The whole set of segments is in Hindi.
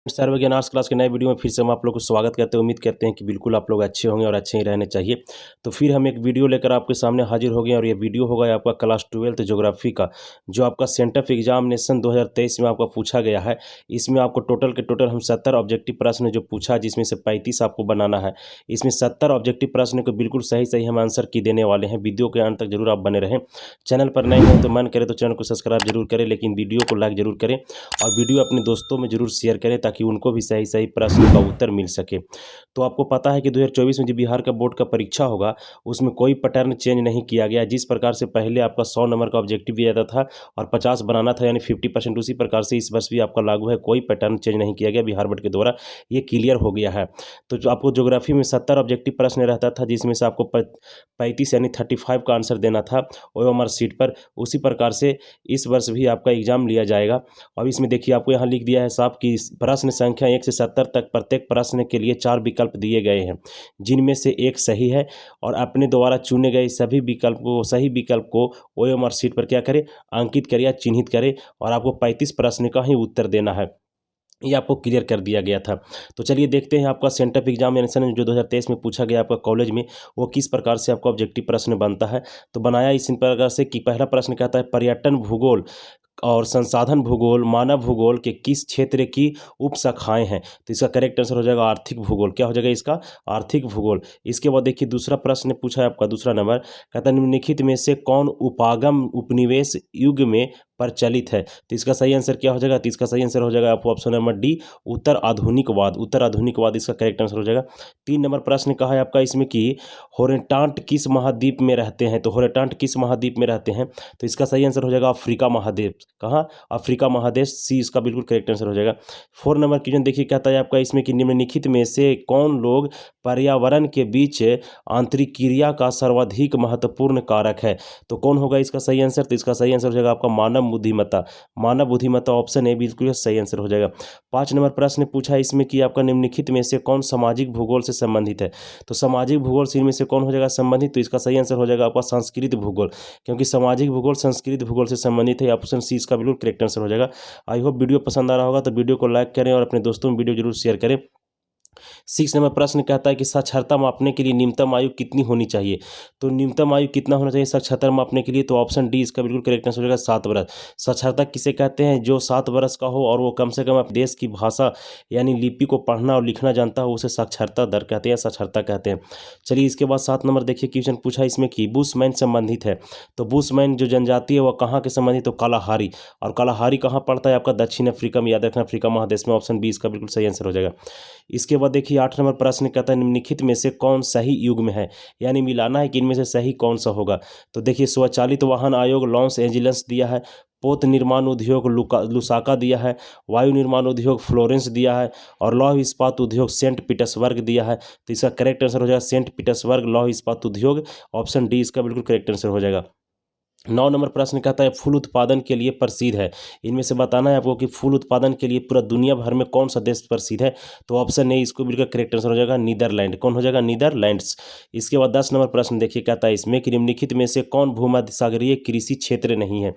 सर्वज्ञान आर्ट्स क्लास के नए वीडियो में फिर से हम आप लोग को स्वागत करते हैं। उम्मीद करते हैं कि बिल्कुल आप लोग अच्छे होंगे और अच्छे ही रहने चाहिए। तो फिर हम एक वीडियो लेकर आपके सामने हाजिर हो गए और ये वीडियो होगा आपका क्लास 12th ज्योग्राफी का, जो आपका सेंटर ऑफ एग्जामिनेशन 2023 में आपका पूछा गया है। इसमें आपको टोटल के टोटल हम 70 ऑब्जेक्टिव प्रश्न जो पूछा, जिसमें से 35 आपको बनाना है। इसमें 70 ऑब्जेक्टिव प्रश्न को बिल्कुल सही सही हम आंसर की देने वाले हैं। वीडियो के अंत तक जरूर आप बने रहें। चैनल पर नए हैं तो मन करे तो चैनल को सब्सक्राइब जरूर करें, लेकिन वीडियो को लाइक जरूर करें और वीडियो अपने दोस्तों में जरूर शेयर करें ताकि उनको भी सही सही प्रश्न का उत्तर मिल सके। तो आपको पता है कि 2024 में जो बिहार का बोर्ड का परीक्षा होगा उसमें कोई पैटर्न चेंज नहीं किया गया। जिस प्रकार से पहले आपका 100 नंबर का ऑब्जेक्टिव दिया जाता था और 50 बनाना था, यानी 50%, उसी प्रकार से इस वर्ष भी आपका लागू है। कोई पैटर्न चेंज नहीं किया गया बिहार बोर्ड के द्वारा, ये क्लियर हो गया है। तो जो आपको ज्योग्राफी में 70 ऑब्जेक्टिव प्रश्न रहता था, जिसमें से आपको 35 यानी 35 का आंसर देना था OMR सीट पर। उसी प्रकार से इस वर्ष भी आपका एग्जाम लिया जाएगा। अब इसमें देखिए आपको यहाँ लिख दिया है साफ कि प्रश्न संख्या 1 से 70 तक प्रत्येक प्रश्न के लिए 4 विकल्प दिए गए हैं, जिनमें से एक सही है। और अपने द्वारा चुने गए सभी सही विकल्प को OMR सीट पर क्या करें, अंकित करें या चिन्हित करें, और आपको 35 प्रश्न का ही उत्तर देना है। ये आपको क्लियर कर दिया गया था। तो चलिए देखते हैं आपका सेंटर ऑफ एग्जामिनेशन जो 2023 में पूछा गया आपका कॉलेज में, वो किस प्रकार से आपका ऑब्जेक्टिव प्रश्न बनता है। तो बनाया इस प्रकार से कि पहला प्रश्न कहता है पर्यटन भूगोल और संसाधन भूगोल मानव भूगोल के किस क्षेत्र की उपशाखाएं हैं। तो इसका करेक्ट आंसर हो जाएगा आर्थिक भूगोल। क्या हो जाएगा इसका, आर्थिक भूगोल। इसके बाद देखिए दूसरा प्रश्न पूछा है आपका, दूसरा नंबर कहता है निम्नलिखित में से कौन उपागम उपनिवेश युग में प्रचलित है। तो इसका सही आंसर क्या हो जाएगा, तो इसका सही आंसर हो जाएगा आपको ऑप्शन नंबर डी, उत्तर आधुनिकवाद। उत्तर आधुनिकवाद इसका करेक्ट आंसर हो जाएगा। 3 नंबर प्रश्न कहा है आपका इसमें कि होरेटांट किस महाद्वीप में रहते हैं। तो होरेटांट किस महाद्वीप में रहते हैं, तो इसका सही आंसर हो जाएगा अफ्रीका महाद्वीप। कहाँ, अफ्रीका महादेश, सी इसका बिल्कुल करेक्ट आंसर हो जाएगा। 4 नंबर क्वेश्चन देखिए कहता है आपका इसमें कि निम्नलिखित में से कौन लोग पर्यावरण के बीच आंतरिक क्रिया का सर्वाधिक महत्वपूर्ण कारक है। तो कौन होगा इसका सही आंसर, तो इसका सही आंसर हो जाएगा आपका मानव बुद्धिमत्ता। मानव बुद्धिमत्ता ऑप्शन ए बिल्कुल सही आंसर हो जाएगा। 5 नंबर प्रश्न पूछा है इसमें कि आपका निम्नलिखित में से कौन सामाजिक भूगोल से संबंधित है। तो सामाजिक भूगोल से इनमें से कौन हो जाएगा संबंधित, तो इसका सही आंसर हो जाएगा आपका संस्कृत भूगोल, क्योंकि सामाजिक भूगोल संस्कृत भूगोल से संबंधित है। ऑप्शन सी इसका बिल्कुल करेक्ट आंसर हो जाएगा। आई होप वीडियो पसंद आ रहा होगा, तो वीडियो को लाइक करें और अपने दोस्तों में वीडियो जरूर शेयर करें। 6 नंबर प्रश्न कहता है कि साक्षरता मापने के लिए न्यूनतम आयु कितनी होनी चाहिए। तो न्यूनतम आयु कितना होना चाहिए साक्षरता मापने के लिए, तो ऑप्शन डी इसका बिल्कुल करेक्ट आंसर हो जाएगा 7 वर्ष। साक्षरता किसे कहते हैं, जो 7 वर्ष का हो और वो कम से कम अपने देश की भाषा यानी लिपि को पढ़ना और लिखना जानता हो, उसे साक्षरता दर कहते हैं, साक्षरता कहते हैं। चलिए इसके बाद 7 नंबर देखिए क्वेश्चन पूछा इसमें कि बुशमैन संबंधित है। तो बुशमैन जो जनजाति है वह कहाँ के संबंधित, तो कालाहारी। और कालाहारी कहाँ पड़ता है आपका, दक्षिण अफ्रीका में, याद रखना अफ्रीका महादेश में। ऑप्शन बी इसका बिल्कुल सही आंसर हो जाएगा। इसके बाद देखिए 8 नंबर प्रश्न कहता है निम्नलिखित में से कौन सही युग में है, यानी मिलाना है कि इनमें से सही कौन सा होगा। तो देखिए स्वचालित वाहन आयोग लॉस एंजिल्स दिया है, पोत निर्माण उद्योग लुसाका दिया है, वायु निर्माण उद्योग फ्लोरेंस दिया है, और लौह इस्पात उद्योग सेंट पीटर्सबर्ग दिया है। तो इसका करेक्ट आंसर हो जाएगा सेंट पीटर्सबर्ग लौह इस्पात उद्योग। ऑप्शन डी इसका बिल्कुल करेक्ट आंसर हो जाएगा। 9 नंबर प्रश्न कहता है फूल उत्पादन के लिए प्रसिद्ध है। इनमें से बताना है आपको कि फूल उत्पादन के लिए पूरा दुनिया भर में कौन सा देश प्रसिद्ध है। तो ऑप्शन ए इसको बिल्कुल करेक्ट आंसर हो जाएगा नीदरलैंड। कौन हो जाएगा, नीदरलैंड्स। इसके बाद 10 नंबर प्रश्न देखिए कहता है इसमें कि निम्नलिखित में से कौन भूमध्य सागरीय कृषि क्षेत्र नहीं है।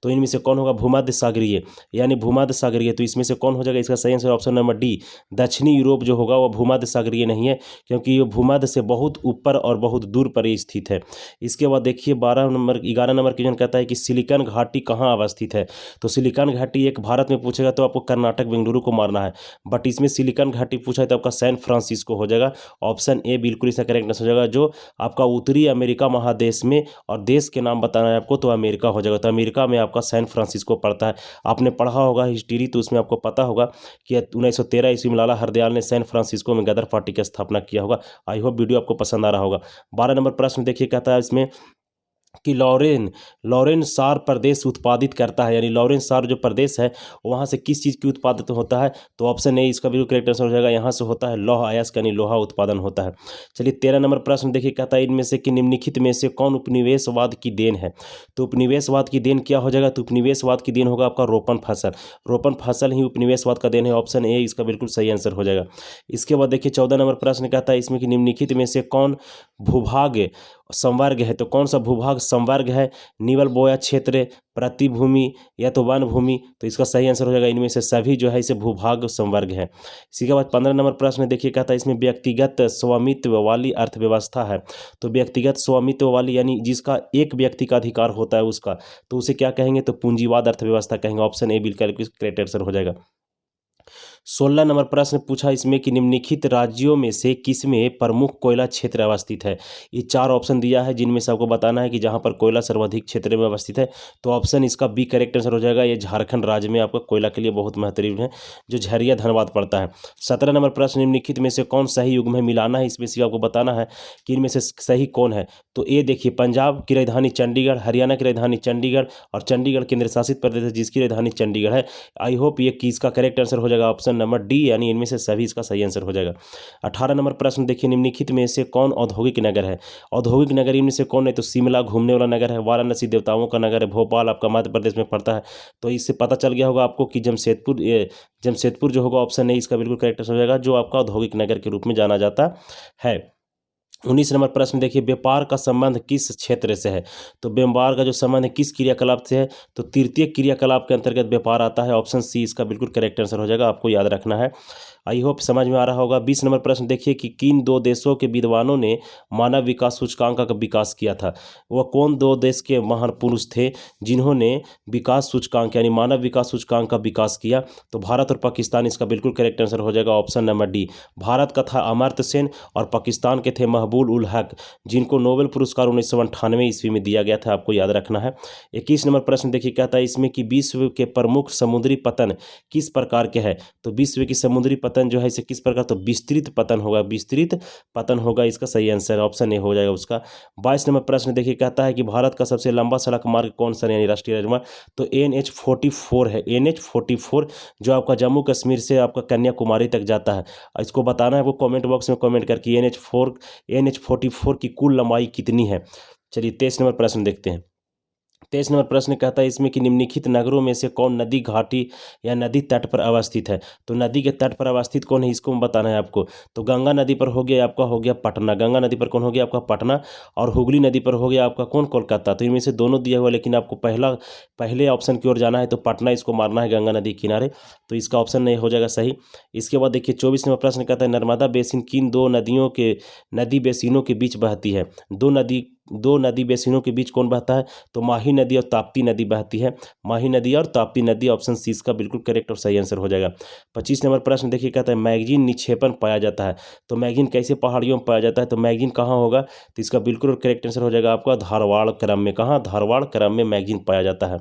तो इनमें से कौन होगा भूमध्य सागरीय, यानी भूमध्य सागरीय। तो इसमें से कौन हो जाएगा, इसका सही आंसर ऑप्शन नंबर डी, दक्षिणी यूरोप जो होगा वह भूमध्य सागरीय नहीं है, क्योंकि ये भूमध्य से बहुत ऊपर और बहुत दूर पर स्थित है। इसके बाद देखिए 11 नंबर क्वेश्चन कहता है कि सिलिकॉन घाटी कहाँ अवस्थित है। तो सिलिकॉन घाटी एक भारत में पूछेगा तो आपको कर्नाटक बेंगलुरु को मारना है, बट इसमें सिलिकॉन घाटी पूछा है तो आपका सैन फ्रांसिस्को हो जाएगा। ऑप्शन ए बिल्कुल इसका करेक्ट आंसर हो जाएगा, जो आपका उत्तरी अमेरिका महादेश में, और देश के नाम बताना है आपको तो अमेरिका हो जाएगा। तो अमेरिका में आपका सैन फ्रांसिस्को पड़ता है। आपने पढ़ा होगा हिस्ट्री, तो उसमें आपको पता होगा कि 1913 ईस्वी में लाला हरदयाल ने सैन फ्रांसिस्को में गदर पार्टी की स्थापना किया होगा। आई होप वीडियो आपको पसंद आ रहा होगा। 12 नंबर प्रश्न देखिए कहता है इसमें कि लॉरेन सार प्रदेश उत्पादित करता है, यानी लॉरेन सार जो प्रदेश है वहाँ से किस चीज़ की उत्पादित होता है। तो ऑप्शन ए इसका भी करेक्ट आंसर हो जाएगा, यहाँ से होता है लौह अयस्क यानी लोहा उत्पादन होता है। चलिए 13 नंबर प्रश्न देखिए कहता है इनमें से कि निम्नलिखित में से कौन उपनिवेशवाद की देन है। तो उपनिवेशवाद की देन क्या हो जाएगा, तो उपनिवेशवाद की देन होगा आपका रोपण फसल। रोपण फसल ही उपनिवेशवाद का देन है। ऑप्शन ए इसका बिल्कुल सही आंसर हो जाएगा। इसके बाद देखिए 14 नंबर प्रश्न कहता है इसमें कि निम्नलिखित में से कौन भूभाग संवर्ग है। तो कौन सा भूभाग संवर्ग है, निवल बोया क्षेत्र, प्रतिभूमि या तो वन भूमि। तो इसका सही आंसर हो जाएगा इनमें से सभी जो है इसे भूभाग संवर्ग है। इसी के बाद 15 नंबर प्रश्न देखिए, कहता है इसमें व्यक्तिगत स्वामित्व वाली अर्थव्यवस्था है। तो व्यक्तिगत स्वामित्व वाली यानी जिसका एक व्यक्ति का अधिकार होता है उसका, तो उसे क्या कहेंगे, तो पूंजीवाद अर्थव्यवस्था कहेंगे। ऑप्शन ए बिल्कुल करेक्ट आंसर हो जाएगा। 16 नंबर प्रश्न पूछा इसमें कि निम्नलिखित राज्यों में से किसमें प्रमुख कोयला क्षेत्र अवस्थित है। ये 4 ऑप्शन दिया है जिनमें से आपको बताना है कि जहां पर कोयला सर्वाधिक क्षेत्र में अवस्थित है। तो ऑप्शन इसका बी करेक्ट आंसर हो जाएगा। ये झारखंड राज्य में आपका कोयला के लिए बहुत महत्वपूर्ण है, जो झरिया धनबाद पड़ता है। 17 नंबर प्रश्न, निम्नलिखित में से कौन सही युग्म है मिलाना है, इसमें से आपको बताना है कि इनमें से सही कौन है। तो ए देखिए, पंजाब की राजधानी चंडीगढ़, हरियाणा की राजधानी चंडीगढ़ और चंडीगढ़ केंद्र शासित प्रदेश है जिसकी राजधानी चंडीगढ़ है। आई होप ये कि इसका करेक्ट आंसर हो जाएगा ऑप्शन नंबर डी, यानी इनमें से सभी इसका सही आंसर हो जाएगा। 18 नंबर प्रश्न देखिए, निम्नलिखित में से कौन औद्योगिक नगर है। औद्योगिक नगर इनमें से कौन है, तो शिमला घूमने वाला नगर है, वाराणसी देवताओं का नगर है, भोपाल आपका मध्य प्रदेश में पड़ता है। तो इससे पता चल गया होगा आपको कि जमशेदपुर जो होगा ऑप्शन ए इसका बिल्कुल करेक्ट आंसर हो जाएगा, जो आपका औद्योगिक नगर के रूप में जाना जाता है। 19 नंबर प्रश्न देखिए, व्यापार का संबंध किस क्षेत्र से है। तो व्यापार का जो संबंध है किस क्रियाकलाप से है, तो तृतीय क्रियाकलाप के अंतर्गत व्यापार आता है। ऑप्शन सी इसका बिल्कुल करेक्ट आंसर हो जाएगा, आपको याद रखना है। आई होप समझ में आ रहा होगा। 20 नंबर प्रश्न देखिए कि किन 2 देशों के विद्वानों ने मानव विकास सूचकांक का विकास किया था। वह कौन 2 देश के महान पुरुष थे जिन्होंने विकास सूचकांक यानी मानव विकास सूचकांक का विकास किया। तो भारत और पाकिस्तान इसका बिल्कुल करेक्ट आंसर हो जाएगा, ऑप्शन नंबर डी। भारत का था अमर्त्य सेन और पाकिस्तान के थे महबूब उल हक, जिनको नोबेल पुरस्कार 1998 ईस्वी में दिया गया था, आपको याद रखना है। 21 नंबर प्रश्न देखिए, कहता है इसमें कि विश्व के प्रमुख समुद्री पतन किस प्रकार के हैं। तो विश्व की समुद्री पतन जो है इसे किस प्रकार, तो विस्तृत पतन होगा, विस्तृत पतन होगा, इसका सही आंसर ऑप्शन ए हो जाएगा उसका। 22 नंबर प्रश्न देखिए, कहता है कि भारत का सबसे लंबा सड़क मार्ग कौन सा है, यानी राष्ट्रीय राजमार्ग। तो NH-44 है, NH-44 जो आपका जम्मू कश्मीर से आपका कन्याकुमारी तक जाता है। इसको बताना है आपको कमेंट बॉक्स में कमेंट करके NH-44 की कुल लंबाई कितनी है। चलिए 23 नंबर प्रश्न देखते हैं। 23 नंबर प्रश्न कहता है इसमें कि निम्नलिखित नगरों में से कौन नदी घाटी या नदी तट पर अवस्थित है। तो नदी के तट पर अवस्थित कौन है, इसको बताना है आपको। तो गंगा नदी पर हो गया आपका, हो गया पटना। गंगा नदी पर कौन हो गया आपका, पटना। और हुगली नदी पर हो गया आपका कौन, कोलकाता। तो इनमें से दोनों दिया हुआ, लेकिन आपको पहले ऑप्शन की ओर जाना है, तो पटना इसको मारना है गंगा नदी किनारे। तो इसका ऑप्शन नहीं हो जाएगा सही। इसके बाद देखिए 24 नंबर प्रश्न कहता है नर्मदा बेसिन किन 2 नदी बेसिनों के बीच बहती है। दो नदी बेसिनों के बीच कौन बहता है, तो माही नदी और ताप्ती नदी बहती है। माही नदी और ताप्ती नदी, ऑप्शन सी इसका बिल्कुल करेक्ट और सही आंसर हो जाएगा। 25 नंबर प्रश्न देखिए, कहता है मैगजीन निक्षेपण पाया जाता है। तो मैगजीन कैसे पहाड़ियों में पाया जाता है, तो मैगजीन कहाँ होगा, तो इसका बिल्कुल करेक्ट आंसर हो जाएगा आपका धारवाड़ क्रम में। कहाँ, धारवाड़ क्रम में मैगजीन पाया जाता है।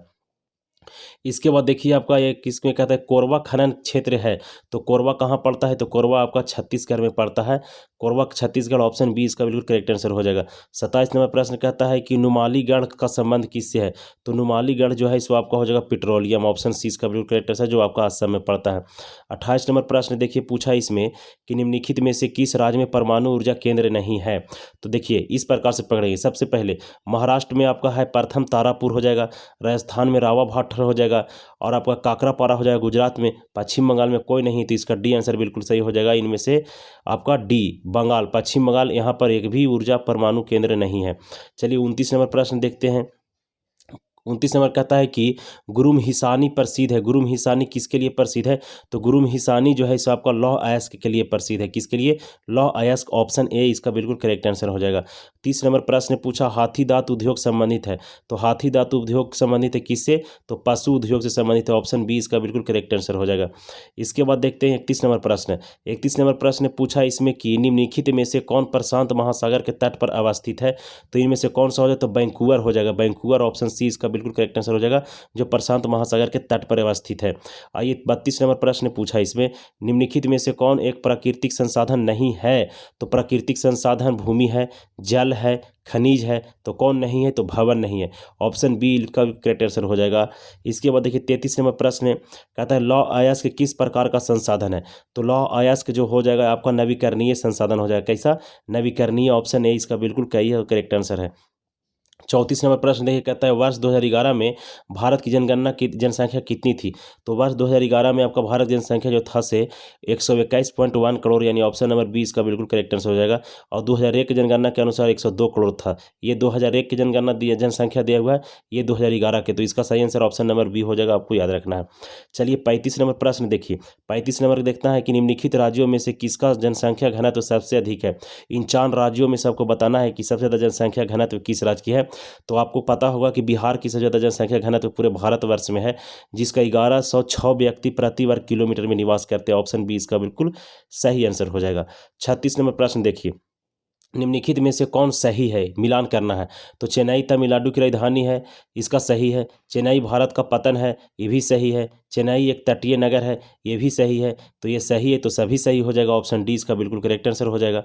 इसके बाद देखिए आपका एक किसमें कहता है कोरबा खनन क्षेत्र है। तो कोरबा कहाँ पड़ता है, तो कोरबा आपका छत्तीसगढ़ में पड़ता है। कोरबा छत्तीसगढ़, ऑप्शन बी इसका बिल्कुल करेक्ट आंसर हो जाएगा। 27 नंबर प्रश्न कहता है कि नुमालीगढ़ का संबंध किससे है। तो नुमालीगढ़ जो है इसको आपका हो जाएगा पेट्रोलियम, ऑप्शन सी इसका बिल्कुल करेक्ट आंसर, जो आपका असम में पड़ता है। 28 नंबर प्रश्न देखिए पूछा इसमें कि निम्नलिखित में से किस राज्य में परमाणु ऊर्जा केंद्र नहीं है। तो देखिए इस प्रकार से पकड़ेंगे। सबसे पहले महाराष्ट्र में आपका है प्रथम तारापुर हो जाएगा, राजस्थान में रावा भाट हो जाएगा, और आपका काकरापारा हो जाएगा गुजरात में। पश्चिम बंगाल में कोई नहीं, तो इसका डी आंसर बिल्कुल सही हो जाएगा। इनमें से आपका डी बंगाल, पश्चिम बंगाल, यहाँ पर एक भी ऊर्जा परमाणु केंद्र नहीं है। चलिए 29 नंबर प्रश्न देखते हैं। 29 नंबर कहता है कि गुरुम हिसानी प्रसिद्ध है। गुरुम हिसानी किसके लिए प्रसिद्ध है, तो गुरुम हिसानी जो है इस आपका लौह अयस्क के लिए प्रसिद्ध है। किसके लिए, लौह अयस्क, ऑप्शन ए इसका बिल्कुल करेक्ट आंसर हो जाएगा। 30 नंबर प्रश्न पूछा हाथी दांत उद्योग संबंधित है। तो हाथी दांत उद्योग संबंधित है किससे, तो पशु उद्योग से संबंधित है, ऑप्शन बी इसका बिल्कुल करेक्ट आंसर हो जाएगा। इसके बाद देखते हैं 31 नंबर प्रश्न। 31 नंबर प्रश्न पूछा इसमें कि निम्नलिखित में से कौन प्रशांत महासागर के तट पर अवस्थित है। तो इनमें से कौन सा हो जाए, तो वैंकूवर हो जाएगा। वैंकूवर, ऑप्शन सी इसका बिल्कुल करेक्ट आंसर हो जाएगा, जो प्रशांत महासागर के तट पर अवस्थित है। आइए 32 नंबर प्रश्न पूछा इसमें निम्नलिखित में से कौन एक प्राकृतिक संसाधन नहीं है। तो प्राकृतिक संसाधन भूमि है, जल है, खनिज है, तो कौन नहीं है, तो भवन नहीं है, ऑप्शन बी का करेक्ट आंसर हो जाएगा। इसके बाद देखिए 33 नंबर प्रश्न कहता है लौह अयस्क किस प्रकार का संसाधन है। तो लौह अयस्क जो हो जाएगा आपका नवीकरणीय संसाधन हो जाएगा। कैसा, नवीकरणीय, ऑप्शन ए इसका बिल्कुल करेक्ट आंसर है। 34 नंबर प्रश्न देखिए, कहता है वर्ष 2011 में भारत की जनगणना की जनसंख्या कितनी थी। तो वर्ष 2011 में आपका भारत जनसंख्या जो था से 121.1 करोड़, यानी ऑप्शन नंबर 20 का बिल्कुल करेक्ट आंसर हो जाएगा। और 2001 की जनगणना के अनुसार 102 करोड़ था। ये 2001 की जनगणना दिया जनसंख्या दिया हुआ है, ये 2011 के, तो इसका सही आंसर ऑप्शन नंबर बी हो जाएगा, आपको याद रखना है। चलिए 35 नंबर प्रश्न देखिए, 35 नंबर देखता है कि निम्नलिखित राज्यों में से किसका जनसंख्या घनत्व सबसे अधिक है। इन 4 राज्यों में से आपको बताना है कि सबसे ज़्यादा जनसंख्या घनत्व किस राज्य की है। तो आपको पता होगा कि बिहार की सबसे ज़्यादा जनसंख्या घनत्व पूरे भारतवर्ष में है, जिसका 1106 व्यक्ति प्रति वर्ग किलोमीटर में निवास करते हैं। ऑप्शन बी इसका बिल्कुल सही आंसर हो जाएगा। 36 नंबर प्रश्न देखिए, निम्नलिखित में से कौन सही है, मिलान करना है। तो चेन्नई तमिलनाडु की राजधानी है, इसका सही है। चेन्नई भारत का पतन है, ये भी सही है। चेन्नई एक तटीय नगर है, ये भी सही है। तो ये सही है, तो सभी सही हो जाएगा, ऑप्शन डी इसका बिल्कुल करेक्ट आंसर हो जाएगा।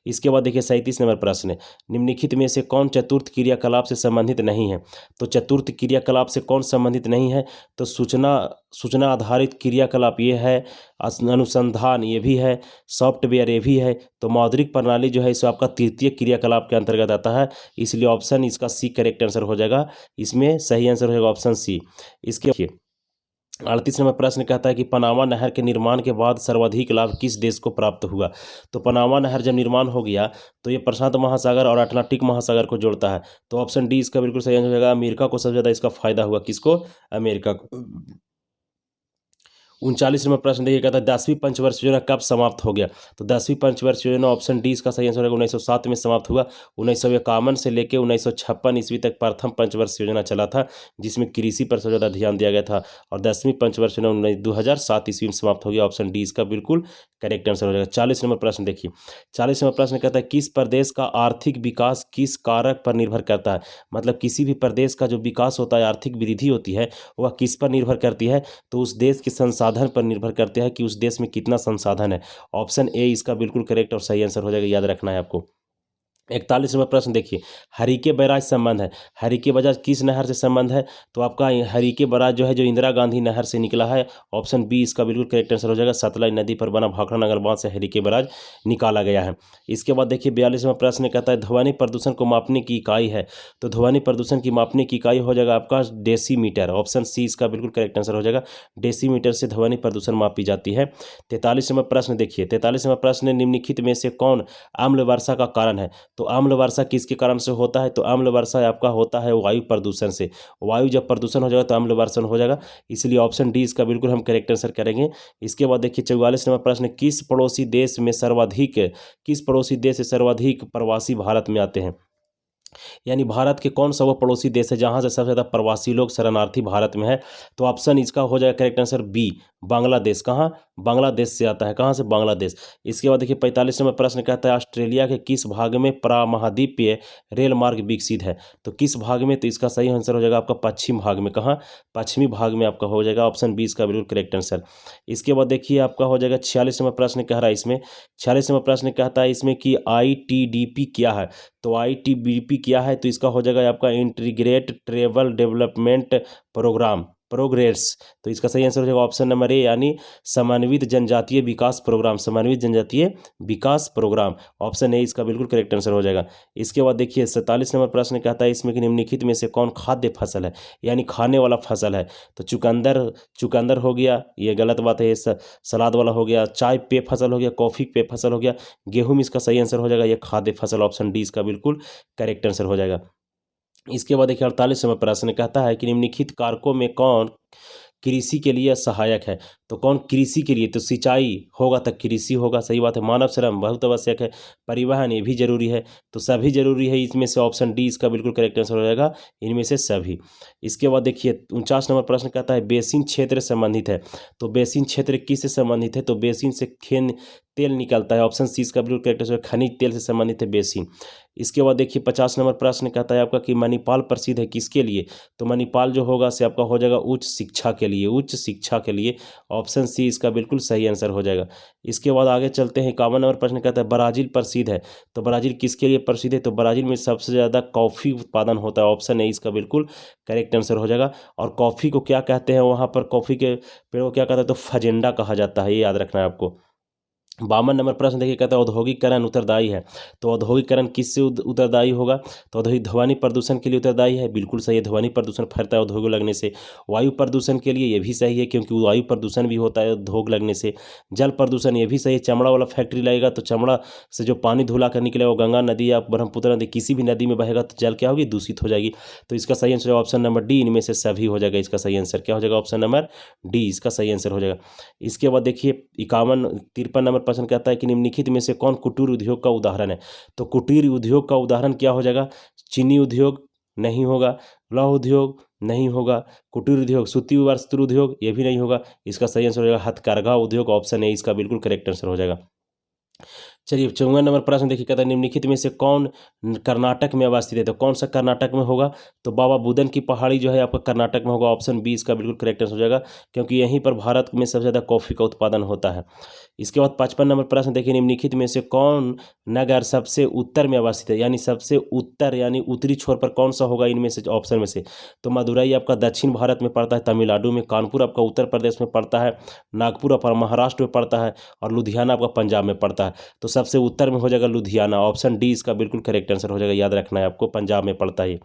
इसके बाद देखिए 37 नंबर प्रश्न है, निम्नलिखित में से कौन चतुर्थ क्रियाकलाप से संबंधित नहीं है। तो चतुर्थ क्रियाकलाप से कौन संबंधित नहीं है। तो सूचना आधारित क्रियाकलाप ये है, अनुसंधान ये भी है, सॉफ्टवेयर ये भी है। तो मौद्रिक प्रणाली जो है इसे आपका तृतीय क्रियाकलाप के अंतर्गत आता है, इसलिए ऑप्शन इसका सी करेक्ट आंसर हो जाएगा। इसमें सही आंसर हो जाएगा ऑप्शन सी। इसके 38 नंबर प्रश्न कहता है कि पनामा नहर के निर्माण के बाद सर्वाधिक लाभ किस देश को प्राप्त हुआ। तो पनामा नहर जब निर्माण हो गया तो ये प्रशांत महासागर और अटलांटिक महासागर को जोड़ता है। तो ऑप्शन डी इसका बिल्कुल सही आंसर हो जाएगा। अमेरिका को सबसे ज़्यादा इसका फायदा हुआ, किसको, अमेरिका को। 39 नंबर प्रश्न देखिए, कहता है 10वीं पंचवर्ष योजना कब समाप्त हो गया। तो 10वीं पंचवर्ष योजना ऑप्शन डी इसका सही आंसर है, 1907 में समाप्त हुआ। 1951 से लेकर 1956 ईस्वी तक प्रथम पंचवर्ष योजना चला था, जिसमें कृषि पर सबसे ज़्यादा ध्यान दिया गया था। और 10वीं पंचवर्ष योजना 2007 ईस्वी में समाप्त हो गया। ऑप्शन डी इसका बिल्कुल करेक्ट आंसर हो जाएगा। 40 नंबर प्रश्न देखिए, 40 नंबर प्रश्न कहता है किस प्रदेश का आर्थिक विकास किस कारक पर निर्भर करता है। मतलब किसी भी प्रदेश का जो विकास होता है, आर्थिक वृद्धि होती है, वह किस पर निर्भर करती है। तो उस देश के संसाधन पर निर्भर करते हैं कि उस देश में कितना संसाधन है। ऑप्शन ए इसका बिल्कुल करेक्ट और सही आंसर हो जाएगा, याद रखना है आपको। 41 नंबर प्रश्न देखिए, हरिके बैराज संबंध है। हरिके बैराज किस नहर से संबंध है। तो आपका हरिके बैराज जो है जो इंदिरा गांधी नहर से निकला है। ऑप्शन बी इसका बिल्कुल करेक्ट आंसर हो जाएगा। सतलज नदी पर बना भाखड़ा नगर बांध से हरिके बैराज निकाला गया है। इसके बाद देखिए 42 नंबर प्रश्न कहता है ध्वनि प्रदूषण को मापने की इकाई है। तो ध्वनि प्रदूषण की मापने की इकाई हो जाएगा आपका डेसीमीटर। ऑप्शन सी इसका बिल्कुल करेक्ट आंसर हो जाएगा। डेसीमीटर से ध्वनि प्रदूषण मापी जाती है। 43 नंबर प्रश्न देखिए, 43 नंबर प्रश्न, निम्नलिखित में से कौन आम्ल वर्षा का कारण है। तो आम्ल वर्षा किसके कारण से होता है। तो आम्ल वर्षा आपका होता है वायु प्रदूषण से। वायु जब प्रदूषण हो जाएगा तो आम्ल वर्षण हो जाएगा, इसलिए ऑप्शन डी इसका बिल्कुल हम करेक्ट आंसर करेंगे। इसके बाद देखिए 44 नंबर प्रश्न, किस पड़ोसी देश से सर्वाधिक प्रवासी भारत में आते हैं। यानी भारत के कौन सा वो पड़ोसी देश है जहां से सबसे ज़्यादा प्रवासी लोग शरणार्थी भारत में है। तो ऑप्शन इसका हो जाएगा करेक्ट आंसर बी, बांग्लादेश। कहाँ, बांग्लादेश से आता है। कहाँ से, बांग्लादेश। इसके बाद देखिए 45 नंबर प्रश्न कहता है ऑस्ट्रेलिया के किस भाग में प्रामहाद्वीपीय रेल मार्ग विकसित है। तो किस भाग में, तो इसका सही आंसर हो जाएगा आपका पश्चिम भाग में। कहाँ, पश्चिमी भाग में आपका हो जाएगा। ऑप्शन बी इसका बिल्कुल करेक्ट आंसर। इसके बाद देखिए आपका हो जाएगा 46 नंबर प्रश्न कह रहा है इसमें, 46 नंबर प्रश्न कहता है इसमें कि ITDP क्या है। तो ITBP क्या है, तो इसका हो जाएगा आपका integrate travel development programme, progress. तो इसका सही आंसर हो जाएगा ऑप्शन नंबर ए, यानी समन्वित जनजातीय विकास प्रोग्राम, समन्वित जनजातीय विकास प्रोग्राम। ऑप्शन ए इसका बिल्कुल करेक्ट आंसर हो जाएगा। इसके बाद देखिए 47 नंबर प्रश्न कहता है इसमें कि निम्नलिखित में से कौन खाद्य फसल है, यानी खाने वाला फसल है। तो चुकंदर हो गया, ये गलत बात है। ये सलाद वाला हो गया, चाय पेय फसल हो गया, कॉफ़ी पेय फसल हो गया, गेहूं इसका सही आंसर हो जाएगा। ये खाद्य फसल, ऑप्शन डी इसका बिल्कुल करेक्ट आंसर हो जाएगा। इसके बाद देखिए 48 नंबर प्रश्न कहता है कि निम्नलिखित कारकों में कौन कृषि के लिए सहायक है। तो कौन कृषि के लिए, तो सिंचाई होगा तब कृषि होगा, सही बात है। मानव श्रम बहुत आवश्यक है, परिवहन ये भी जरूरी है, तो सभी जरूरी है। इसमें से ऑप्शन डी इसका बिल्कुल करेक्ट आंसर हो जाएगा, इनमें से सभी। इसके बाद देखिए 49 नंबर प्रश्न कहता है बेसिन क्षेत्र संबंधित है। तो बेसिन क्षेत्र किससे संबंधित है, तो बेसिन से तेल निकलता है। ऑप्शन सी इसका बिल्कुल करेक्ट आंसर, खनिज तेल से संबंधित है बेसिन। इसके बाद देखिए 50 नंबर प्रश्न कहता है आपका कि मणिपाल प्रसिद्ध है किसके लिए। तो मणिपाल जो होगा से आपका हो जाएगा उच्च शिक्षा के लिए, उच्च शिक्षा के लिए। ऑप्शन सी इसका बिल्कुल सही आंसर हो जाएगा। इसके बाद आगे चलते हैं 51 नंबर प्रश्न कहता है ब्राज़ील प्रसिद्ध है। तो ब्राज़ील किसके लिए प्रसिद्ध है, तो ब्राज़ील में सबसे ज़्यादा कॉफ़ी उत्पादन होता है। ऑप्शन ए इसका बिल्कुल करेक्ट आंसर हो जाएगा। और कॉफ़ी को क्या कहते हैं वहाँ पर, कॉफ़ी के पेड़ को क्या कहते हैं, तो फजेंडा कहा जाता है, ये याद रखना है आपको। 52 नंबर प्रश्न देखिए, कहता है औद्योगिकरण उत्तरदायी है। तो औद्योगिकरण किससे उत्तरदायी होगा? तो औद्योगिक ध्वनि प्रदूषण के लिए उत्तरदायी है, बिल्कुल सही है। ध्वनि प्रदूषण फैलता है उद्योग लगने से। वायु प्रदूषण के लिए ये भी सही है, क्योंकि वायु प्रदूषण भी होता है उद्योग लगने से। जल प्रदूषण ये भी सही है, चमड़ा वाला फैक्ट्री लगेगा तो चमड़ा से जो पानी धुला कर निकलेगा वो गंगा नदी या ब्रह्मपुत्र नदी किसी भी नदी में बहेगा तो जल क्या होगी? दूषित हो जाएगी। तो इसका सही आंसर ऑप्शन नंबर डी, इनमें से सभी हो जाएगा। इसका सही आंसर क्या हो जाएगा? ऑप्शन नंबर डी इसका सही आंसर हो जाएगा। इसके बाद देखिए 53 नंबर प्रश्न कहता है कि निम्नलिखित में से कौन कुटीर उद्योग का उदाहरण है? तो कुटीर उद्योग का उदाहरण क्या हो जाएगा? चीनी उद्योग नहीं होगा, लौह उद्योग नहीं होगा, कुटीर उद्योग, सूती वस्त्र उद्योग ये भी नहीं होगा। इसका सही आंसर हो जाएगा हथकरघा उद्योग, ऑप्शन ए इसका बिल्कुल करेक्ट आंसर हो जाएगा। चलिए 54 नंबर प्रश्न देखिए, कहता है निम्नलिखित में से कौन कर्नाटक में अवस्थित है? तो कौन सा कर्नाटक में होगा? तो बाबा बुदन की पहाड़ी जो है आपका कर्नाटक में होगा, ऑप्शन बी इसका बिल्कुल करेक्ट आंसर हो जाएगा, क्योंकि यहीं पर भारत में सबसे ज़्यादा कॉफ़ी का उत्पादन होता है। इसके बाद 55 नंबर प्रश्न देखिए, निम्नलिखित में से कौन नगर सबसे उत्तर में अवस्थित है? यानी सबसे उत्तर यानी उत्तरी छोर पर कौन सा होगा इनमें से ऑप्शन में से? तो मदुरई आपका दक्षिण भारत में पड़ता है, तमिलनाडु में, कानपुर आपका उत्तर प्रदेश में पड़ता है, नागपुर आपका महाराष्ट्र में पड़ता है, और लुधियाना आपका पंजाब में पड़ता है। तो सबसे उत्तर में हो जाएगा लुधियाना, ऑप्शन डी इसका बिल्कुल करेक्ट आंसर हो जाएगा। याद रखना है आपको, पंजाब में पड़ता है।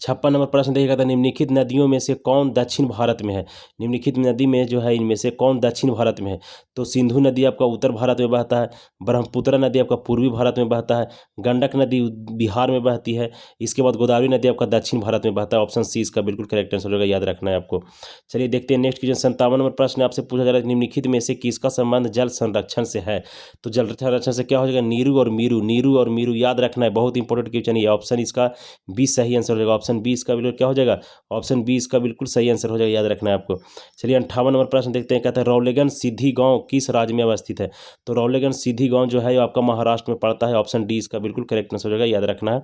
56 नंबर प्रश्न देखिएगा, तो निम्नलिखित नदियों में से कौन दक्षिण भारत में है? निम्नलिखित नदी में जो है इनमें से कौन दक्षिण भारत में है? तो सिंधु नदी आपका उत्तर भारत में बहता है, ब्रह्मपुत्र नदी आपका पूर्वी भारत में बहता है, गंडक नदी बिहार में बहती है, इसके बाद गोदावरी नदी आपका दक्षिण भारत में बहता है, ऑप्शन सी इसका बिल्कुल करेक्ट आंसर होगा। याद रखना है आपको। चलिए देखते हैं नेक्स्ट क्वेश्चन 57 नंबर प्रश्न आपसे पूछा जा रहा है, निम्नलिखित में से किसका संबंध जल संरक्षण से है? तो जल संरक्षण से क्या हो जाएगा? नीरू और मीरू, नीरू और मीरू याद रखना है, बहुत इंपॉर्टेंट क्वेश्चन है। ऑप्शन इसका बी सही आंसर हो जाएगा, ऑप्शन बी इसका बिल्कुल क्या हो जाएगा? ऑप्शन बी इसका बिल्कुल सही आंसर हो जाएगा। याद रखना है आपको। चलिए 58 नंबर प्रश्न देखते हैं, कहता है रौलेगन सीधी गांव किस राज्य में अवस्थित है? तो रौलेगन सीधी गांव जो है आपका महाराष्ट्र में पड़ता है, ऑप्शन डी इसका बिल्कुल करेक्ट आंसर हो जाएगा। याद रखना है।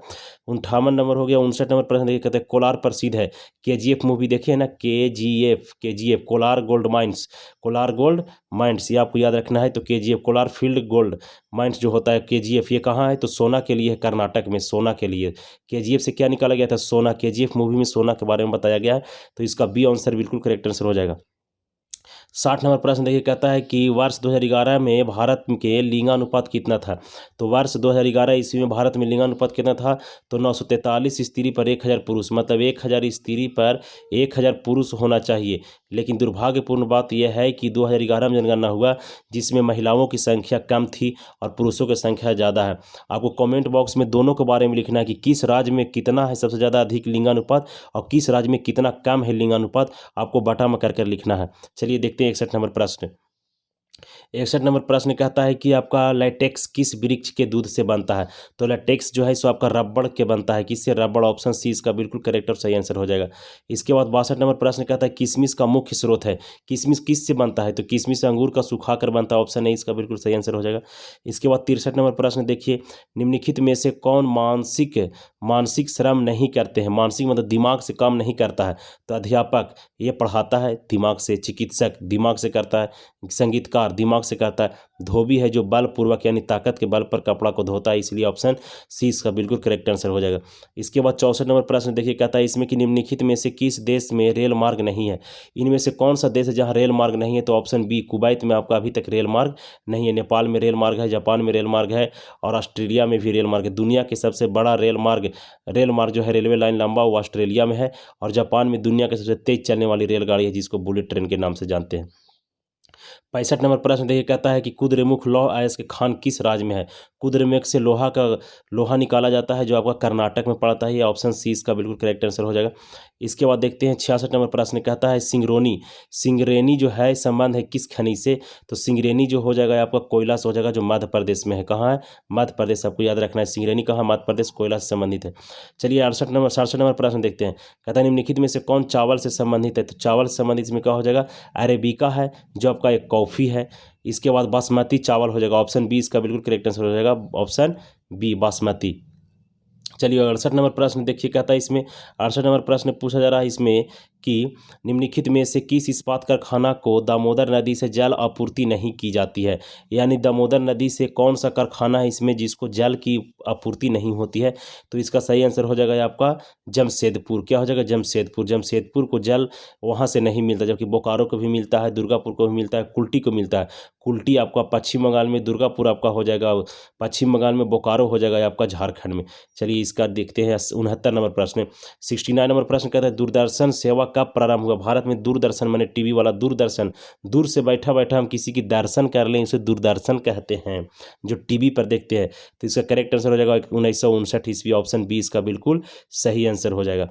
58 नंबर हो गया। 59 नंबर प्रश्न देखिए, कहते हैं कोलार प्रसिद्ध है। केजीएफ मूवी देखिए ना, KGF Kolar gold mines, Kolar gold mines ये आपको याद रखना है। तो KGF Kolar field gold mines जो होता है केजीएफ, ये कहाँ है? तो सोना के लिए है, कर्नाटक में, सोना के लिए। केजीएफ से क्या निकाला गया था? सोना। केजीएफ मूवी में सोना के बारे में बताया गया है, तो इसका बी आंसर बिल्कुल करेक्ट आंसर हो जाएगा। 60 नंबर प्रश्न देखिए, कहता है कि वर्ष 2011 में भारत के लिंगानुपात कितना था? तो वर्ष 2011 ईस्वी में भारत में लिंगानुपात कितना था? तो 943 स्त्री पर 1000 पुरुष, मतलब 1000 स्त्री पर 1000 पुरुष होना चाहिए। लेकिन दुर्भाग्यपूर्ण बात यह है कि 2011 में जनगणना हुआ जिसमें महिलाओं की संख्या कम थी और पुरुषों की संख्या ज़्यादा है। आपको कमेंट बॉक्स में दोनों के बारे में लिखना है कि किस राज्य में कितना है सबसे ज़्यादा अधिक लिंगानुपात और किस राज्य में कितना कम है लिंगानुपात, आपको बटा में कर लिखना है। चलिए देखते हैं 61 नंबर प्रश्न। 61 नंबर प्रश्न कहता है कि आपका लैटेक्स किस वृक्ष के दूध से बनता है? तो लैटेक्स जो है सो आपका रबड़ के बनता है। किससे? रबड़, ऑप्शन सी इसका बिल्कुल करेक्ट और सही आंसर हो जाएगा। इसके बाद 62 नंबर प्रश्न कहता है किशमिश का मुख्य स्रोत है। किशमिश किससे बनता है? तो किशमिश अंगूर का सुखा कर बनता है, ऑप्शन ए इसका बिल्कुल सही आंसर हो जाएगा। इसके बाद 63 नंबर प्रश्न देखिए, निम्नलिखित में से कौन मानसिक श्रम नहीं करते हैं? मानसिक मतलब दिमाग से काम नहीं करता है। तो अध्यापक ये पढ़ाता है दिमाग से, चिकित्सक दिमाग से करता है, संगीतकार दिमाग से करता है, धोबी है जो बलपूर्वक यानी ताकत के बल पर कपड़ा को धोता है, इसलिए ऑप्शन सी इसका बिल्कुल करेक्ट आंसर हो जाएगा। इसके बाद 64 नंबर प्रश्न देखिए, कहता है इसमें कि निम्नलिखित में से किस देश में रेल मार्ग नहीं है? इनमें से कौन सा देश है जहां रेल मार्ग नहीं है? तो ऑप्शन बी कुवैत में आपका अभी तक रेल मार्ग नहीं है। नेपाल में रेल मार्ग है, जापान में रेल मार्ग है और ऑस्ट्रेलिया में भी रेल मार्ग है। दुनिया के सबसे बड़ा रेल मार्ग जो है रेलवे लाइन लंबा वो ऑस्ट्रेलिया में है और जापान में दुनिया के सबसे तेज चलने वाली रेलगाड़ी है जिसको बुलेट ट्रेन के नाम से जानते हैं। 65 नंबर प्रश्न देखिए, कहता है कि कुद्रेमुख लौह अयस्क खान किस राज्य में है? कुद्रेमुख से लोहा निकाला जाता है जो आपका कर्नाटक में पड़ता है, ये ऑप्शन सी इसका बिल्कुल करेक्ट आंसर हो जाएगा। इसके बाद देखते हैं 66 नंबर प्रश्न कहता है सिंगरेनी जो है संबंध है किस खनिज से? तो सिंगरेनी जो हो जाएगा आपका कोयला से हो जाएगा जो मध्य प्रदेश में है। कहाँ है? मध्य प्रदेश, आपको याद रखना है। सिंगरेनी कहाँ? मध्य प्रदेश, कोयला से संबंधित है। चलिए 67 नंबर प्रश्न देखते हैं, कहता है निम्नलिखित में से कौन चावल से संबंधित है? तो चावल से संबंधित इसमें क्या हो जाएगा? अरेबिका है जो आपका एक कॉफ़ी है। इसके बाद बासमती चावल हो जाएगा, ऑप्शन बी इसका बिल्कुल करेक्ट आंसर हो जाएगा, ऑप्शन बी बासमती। चलिए 68 नंबर प्रश्न देखिए, कहता है इसमें 68 नंबर प्रश्न पूछा जा रहा है इसमें कि निम्नलिखित में से किस इस्पात कारखाना को दामोदर नदी से जल आपूर्ति नहीं की जाती है? यानी दामोदर नदी से कौन सा कारखाना है इसमें जिसको जल की आपूर्ति नहीं होती है। तो इसका सही आंसर हो जाएगा आपका जमशेदपुर। क्या हो जाएगा? जमशेदपुर। जमशेदपुर को जल वहाँ से नहीं मिलता, जबकि बोकारो को भी मिलता है, दुर्गापुर को भी मिलता है, कुल्टी को मिलता है। कुल्टी आपका पश्चिम बंगाल में, दुर्गापुर आपका हो जाएगा पश्चिम बंगाल में, बोकारो हो जाएगा आपका झारखंड में। चलिए इसका देखते हैं 69 नंबर प्रश्न। 69 नंबर प्रश्न कहता है दूरदर्शन सेवा कब प्रारंभ हुआ? भारत में दूरदर्शन माने टीवी वाला दूरदर्शन, दूर से बैठा बैठा हम किसी की दर्शन कर लें उसे दूरदर्शन कहते हैं, जो टीवी पर देखते हैं। तो इसका करेक्ट आंसर हो जाएगा 1959 ईस्वी। ऑप्शन बी इसका बिल्कुल सही आंसर हो जाएगा।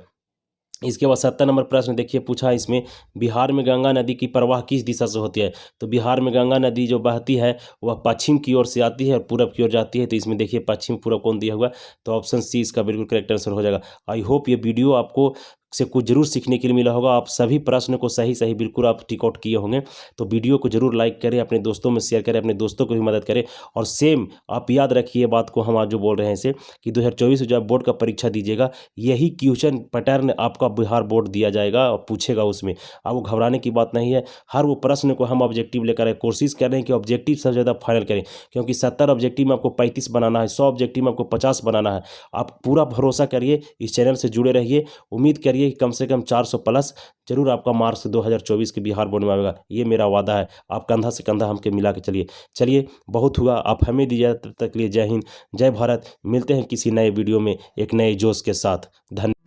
इसके बाद 70 नंबर प्रश्न देखिए पूछा इसमें, बिहार में गंगा नदी की प्रवाह किस दिशा से होती है? तो बिहार में गंगा नदी जो बहती है वह पश्चिम की ओर से आती है और पूरब की ओर जाती है। तो इसमें देखिए पश्चिम पूरब कौन दिया हुआ? तो ऑप्शन सी इसका बिल्कुल करेक्ट आंसर हो जाएगा। आई होप ये वीडियो आपको से कुछ जरूर सीखने के लिए मिला होगा। आप सभी प्रश्न को सही सही बिल्कुल आप टिक आउट किए होंगे। तो वीडियो को जरूर लाइक करें, अपने दोस्तों में शेयर करें, अपने दोस्तों को भी मदद करें। और सेम आप याद रखिए बात को, हम आज जो बोल रहे हैं इसे, कि 2024 में जब बोर्ड का परीक्षा दीजिएगा यही क्वेश्चन पैटर्न आपका बिहार बोर्ड दिया जाएगा और पूछेगा उसमें। आपको घबराने की बात नहीं है। हर वो प्रश्न को हम ऑब्जेक्टिव लेकर आए, कोशिश कर रहे हैं कि ऑब्जेक्टिव सबसे ज़्यादा फाइनल करें, क्योंकि 70 ऑब्जेक्टिव में आपको 35 बनाना है, 100 ऑब्जेक्टिव में आपको 50 बनाना है। आप पूरा भरोसा करिए, इस चैनल से जुड़े रहिए। उम्मीद करिए कि कम से कम 400 प्लस जरूर आपका मार्क्स 2024 के बिहार बोर्ड में आएगा। ये मेरा वादा है। आप कंधा से कंधा हमके मिला के चलिए। चलिए बहुत हुआ, आप हमें दीजिए। तब तक के लिए जय हिंद, जय भारत। मिलते हैं किसी नए वीडियो में एक नए जोश के साथ। धन्यवाद।